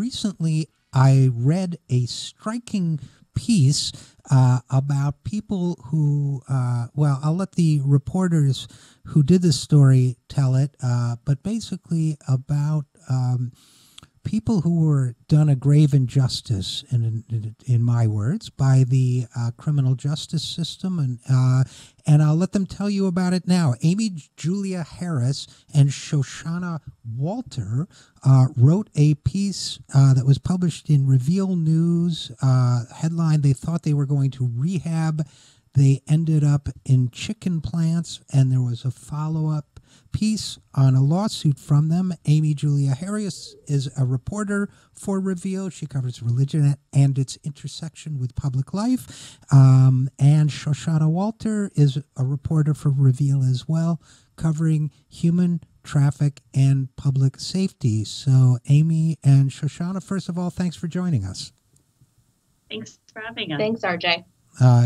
recently I read a striking piece about people who, well, I'll let the reporters who did this story tell it, but basically about people who were done a grave injustice, in my words, by the criminal justice system, and I'll let them tell you about it now. Amy Julia Harris and Shoshana Walter wrote a piece that was published in Reveal News. Headline: They thought they were going to rehab. They ended up in chicken plants, and there was a follow-up piece on a lawsuit from them. Amy Julia Harris is a reporter for Reveal. She covers religion and its intersection with public life. And Shoshana Walter is a reporter for Reveal as well, covering human traffic and public safety. So Amy and Shoshana, first of all, thanks for joining us. Thanks for having us. Thanks, RJ.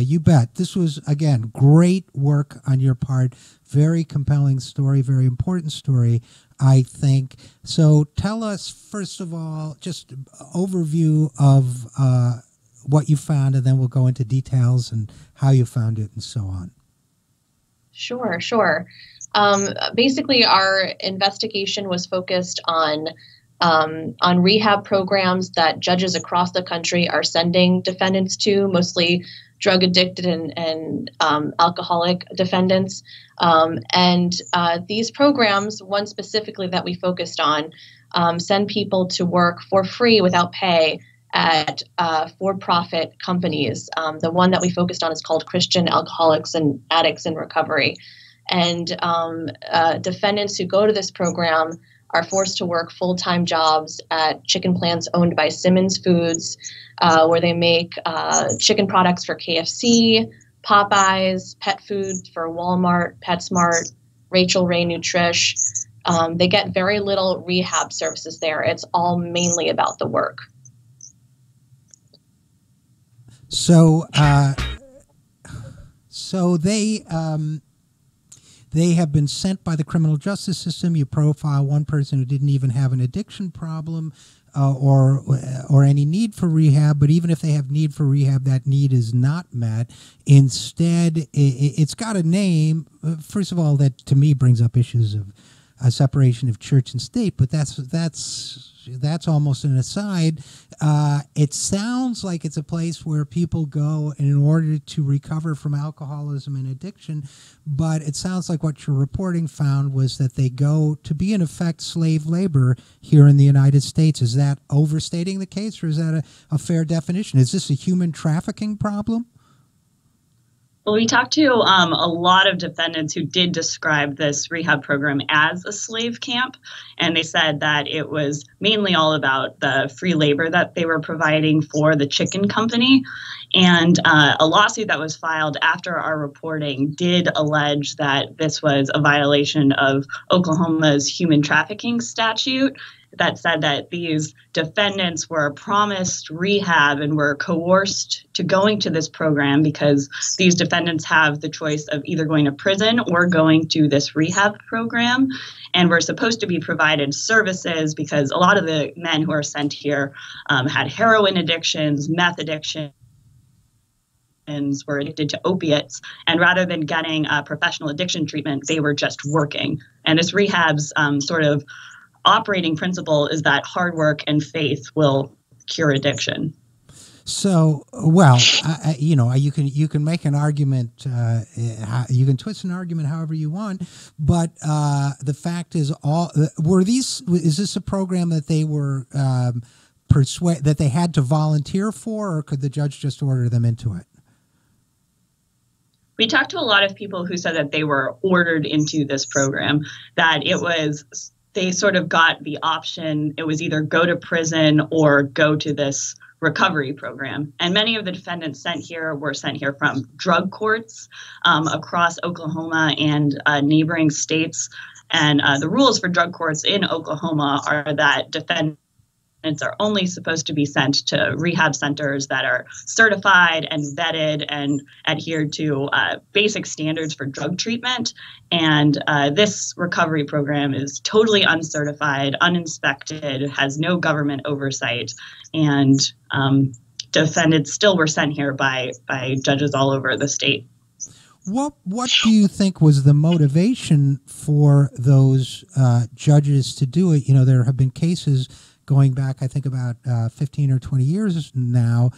You bet. This was, again, great work on your part. Very compelling story, very important story, I think. So tell us, first of all, just overview of what you found, and then we'll go into details and how you found it and so on. Sure. Basically, our investigation was focused on rehab programs that judges across the country are sending defendants to, mostly drug addicted and alcoholic defendants. These programs, one specifically that we focused on, send people to work for free without pay at for-profit companies. The one that we focused on is called Christian Alcoholics and Addicts in Recovery. And defendants who go to this program are forced to work full-time jobs at chicken plants owned by Simmons Foods, where they make chicken products for KFC, Popeyes, pet food for Walmart, PetSmart, Rachel Ray Nutrish. They get very little rehab services there. It's all mainly about the work. So they have been sent by the criminal justice system. You profile one person who didn't even have an addiction problem or any need for rehab, but even if they have need for rehab, that need is not met. Instead, it's got a name, first of all, that to me brings up issues of separation of church and state, but that's almost an aside. It sounds like it's a place where people go in order to recover from alcoholism and addiction, but it sounds like what your reporting found was that they go to be, in effect, slave labor here in the United States. Is that overstating the case, or is that a fair definition? Is this a human trafficking problem? Well, we talked to a lot of defendants who did describe this rehab program as a slave camp, and they said that it was mainly all about the free labor that they were providing for the chicken company. And a lawsuit that was filed after our reporting did allege that this was a violation of Oklahoma's human trafficking statute, that said that these defendants were promised rehab and were coerced to going to this program because these defendants have the choice of either going to prison or going to this rehab program, and were supposed to be provided services because a lot of the men who are sent here had heroin addictions, meth addictions, were addicted to opiates, and rather than getting professional addiction treatment, they were just working. And this rehab's sort of operating principle is that hard work and faith will cure addiction. So, well, you can make an argument, you can twist an argument however you want, but the fact is, is this a program that they were that they had to volunteer for, or could the judge just order them into it? We talked to a lot of people who said that they were ordered into this program, that they sort of got the option. It was either go to prison or go to this recovery program. And many of the defendants were sent here from drug courts across Oklahoma and neighboring states. And the rules for drug courts in Oklahoma are that defendants are only supposed to be sent to rehab centers that are certified and vetted and adhered to basic standards for drug treatment. And this recovery program is totally uncertified, uninspected, has no government oversight, and defendants still were sent here by judges all over the state. What do you think was the motivation for those judges to do it? You know, there have been cases going back, I think, about 15 or 20 years now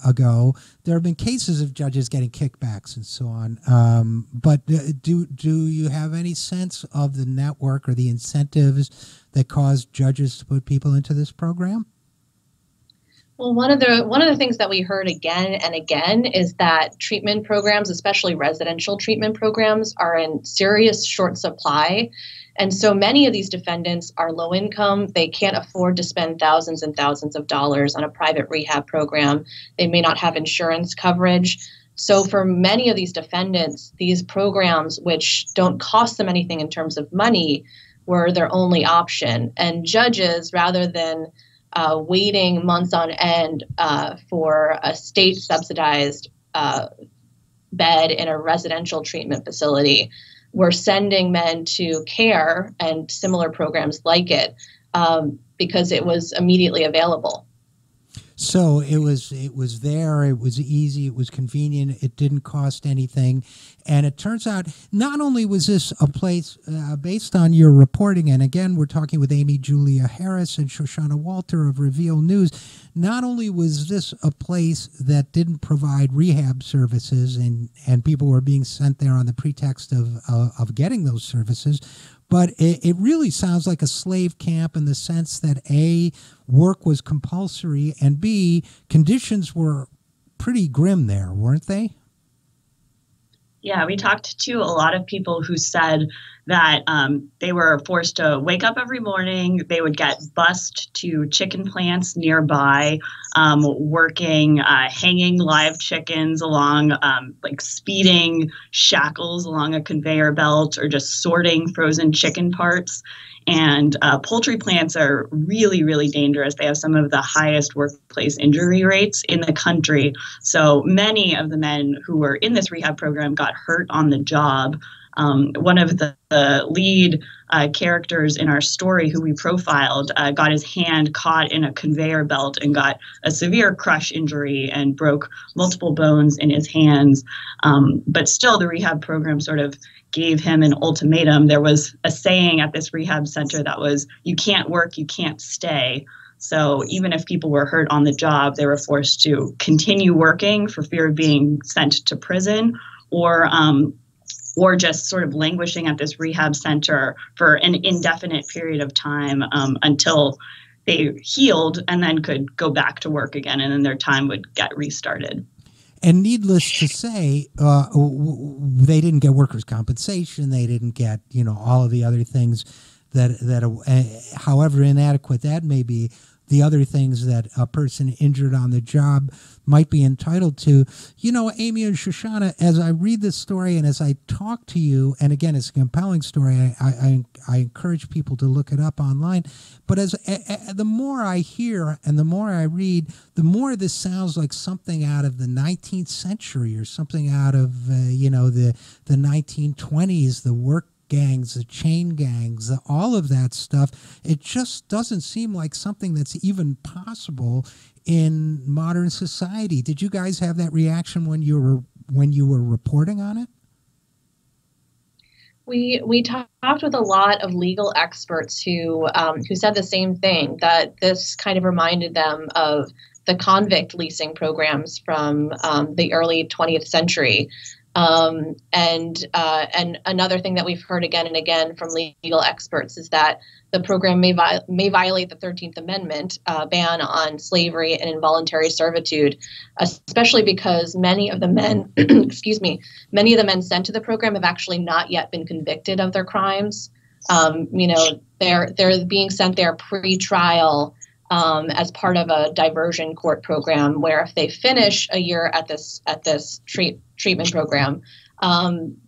ago. There have been cases of judges getting kickbacks and so on. But do you have any sense of the network or the incentives that cause judges to put people into this program? Well, one of the things that we heard again and again is that treatment programs, especially residential treatment programs, are in serious short supply. And so many of these defendants are low income. They can't afford to spend thousands and thousands of dollars on a private rehab program. They may not have insurance coverage. So for many of these defendants, these programs, which don't cost them anything in terms of money, were their only option. And judges, rather than waiting months on end for a state-subsidized bed in a residential treatment facility, were sending men to CARE and similar programs like it because it was immediately available. So it was there, it was easy, it was convenient, it didn't cost anything. And it turns out not only was this a place based on your reporting, and again, we're talking with Amy Julia Harris and Shoshana Walter of Reveal News, not only was this a place that didn't provide rehab services and people were being sent there on the pretext of getting those services, but it really sounds like a slave camp in the sense that A, work was compulsory, and B, conditions were pretty grim there, weren't they? Yeah, we talked to a lot of people who said that they were forced to wake up every morning. They would get bused to chicken plants nearby, working, hanging live chickens along, like speeding shackles along a conveyor belt, or just sorting frozen chicken parts. And poultry plants are really, really dangerous. They have some of the highest workplace injury rates in the country. So many of the men who were in this rehab program got hurt on the job. One of the lead characters in our story who we profiled got his hand caught in a conveyor belt and got a severe crush injury and broke multiple bones in his hands. But still, the rehab program sort of gave him an ultimatum. There was a saying at this rehab center that was, "You can't work, you can't stay." So even if people were hurt on the job, they were forced to continue working for fear of being sent to prison, or just sort of languishing at this rehab center for an indefinite period of time until they healed and then could go back to work again, and then their time would get restarted. And needless to say, they didn't get workers' compensation. They didn't get, all of the other things that however inadequate that may be, the other things that a person injured on the job might be entitled to. Amy and Shoshana, as I read this story and as I talk to you, and again, it's a compelling story, I encourage people to look it up online. But the more I hear and the more I read, the more this sounds like something out of the 19th century or something out of, the 1920s, the work gangs, the chain gangs, all of that stuff. It just doesn't seem like something that's even possible in modern society. Did you guys have that reaction when you were reporting on it? We talked with a lot of legal experts who said the same thing, that this kind of reminded them of the convict leasing programs from the early 20th century. And another thing that we've heard again and again from legal experts is that the program may violate the 13th Amendment ban on slavery and involuntary servitude, especially because many of the men, many of the men sent to the program have actually not yet been convicted of their crimes. They're being sent there pre-trial as part of a diversion court program, where if they finish a year at this treatment program,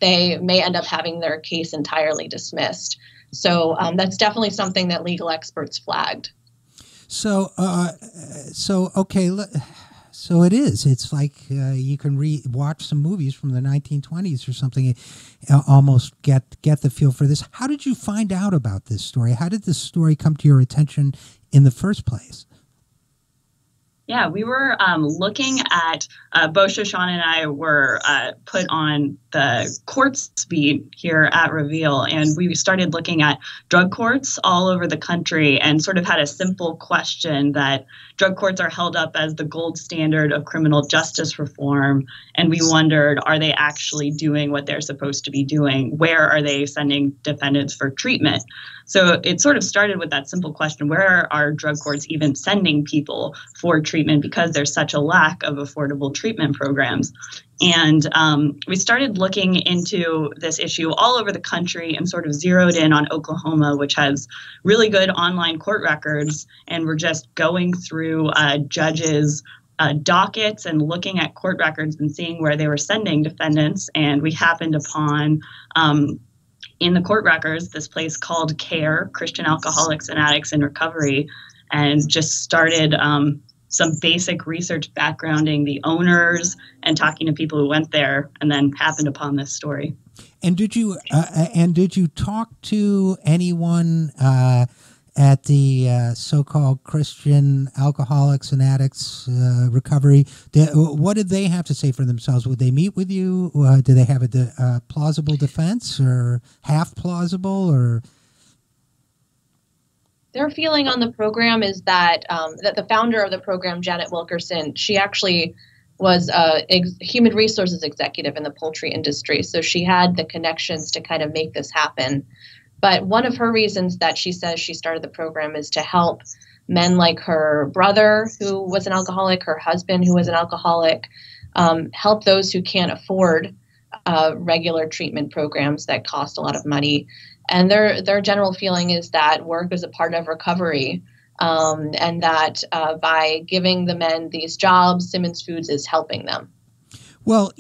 they may end up having their case entirely dismissed. So that's definitely something that legal experts flagged. So okay. So it is. It's like you can watch some movies from the 1920s or something, almost get the feel for this. How did you find out about this story? How did this story come to your attention in the first place? Yeah, we were looking at, both Shoshana and I were put on the courts beat here at Reveal, and we started looking at drug courts all over the country and sort of had a simple question that drug courts are held up as the gold standard of criminal justice reform. And we wondered, are they actually doing what they're supposed to be doing? Where are they sending defendants for treatment? So it sort of started with that simple question, where are drug courts even sending people for treatment because there's such a lack of affordable treatment programs? And we started looking into this issue all over the country and sort of zeroed in on Oklahoma, which has really good online court records. And we're just going through judges' dockets and looking at court records and seeing where they were sending defendants. And we happened upon in the court records this place called CARE, Christian Alcoholics and Addicts in Recovery, and just started some basic research backgrounding the owners and talking to people who went there, and then happened upon this story. And did you talk to anyone at the so-called Christian Alcoholics and Addicts Recovery? What did they have to say for themselves? Would they meet with you? Did they have a plausible defense, or half plausible, or? Their feeling on the program is that that the founder of the program, Janet Wilkerson, she actually was a human resources executive in the poultry industry. So she had the connections to kind of make this happen. But one of her reasons that she says she started the program is to help men like her brother, who was an alcoholic, her husband, who was an alcoholic, help those who can't afford regular treatment programs that cost a lot of money. And their general feeling is that work is a part of recovery, and that by giving the men these jobs, Simmons Foods is helping them. Well,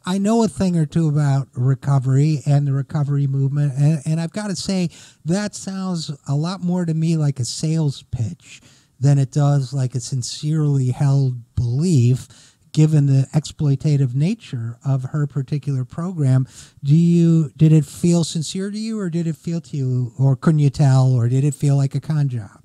I know a thing or two about recovery and the recovery movement, and I've got to say that sounds a lot more to me like a sales pitch than it does like a sincerely held belief, given the exploitative nature of her particular program. Did it feel sincere to you, or did it feel to you, or couldn't you tell, or did it feel like a con job?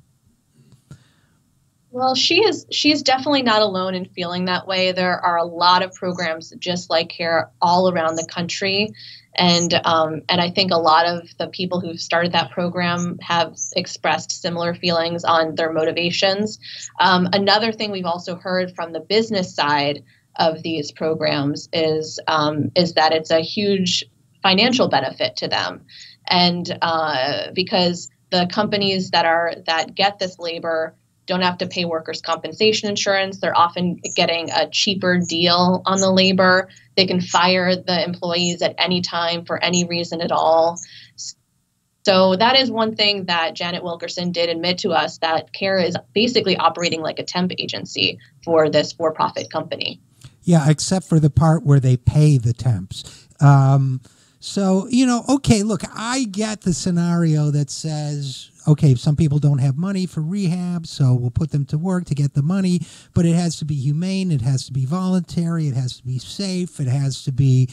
Well, she's definitely not alone in feeling that way. There are a lot of programs just like CARE all around the country. And I think a lot of the people who've started that program have expressed similar feelings on their motivations. Another thing we've also heard from the business side of these programs is that it's a huge financial benefit to them. And because the companies that get this labor don't have to pay workers' compensation insurance. They're often getting a cheaper deal on the labor. They can fire the employees at any time for any reason at all. So that is one thing that Janet Wilkerson did admit to us, that CARE is basically operating like a temp agency for this for-profit company. Yeah, except for the part where they pay the temps. So, okay, look, I get the scenario that says, okay, some people don't have money for rehab, so we'll put them to work to get the money, but it has to be humane, it has to be voluntary, it has to be safe, it has to be,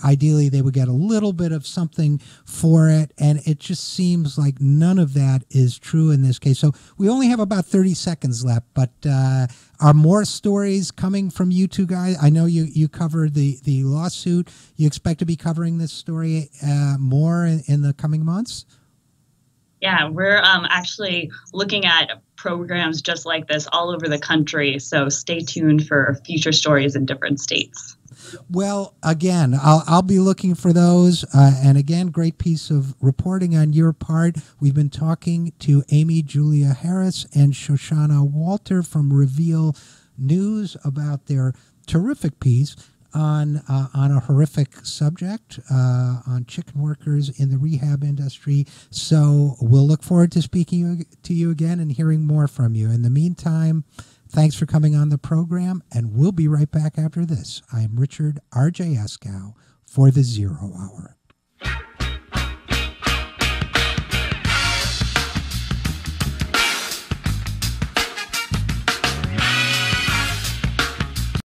ideally they would get a little bit of something for it, and it just seems like none of that is true in this case. So we only have about 30 seconds left, but are more stories coming from you two guys? I know you covered the lawsuit. You expect to be covering this story more in the coming months? Yeah, we're actually looking at programs just like this all over the country. So stay tuned for future stories in different states. Well, again, I'll be looking for those. And again, great piece of reporting on your part. We've been talking to Amy Julia Harris and Shoshana Walter from Reveal News about their terrific piece on a horrific subject, on chicken workers in the rehab industry. So we'll look forward to speaking to you again and hearing more from you. In the meantime, thanks for coming on the program, and we'll be right back after this. I'm Richard RJ Eskow for the Zero Hour.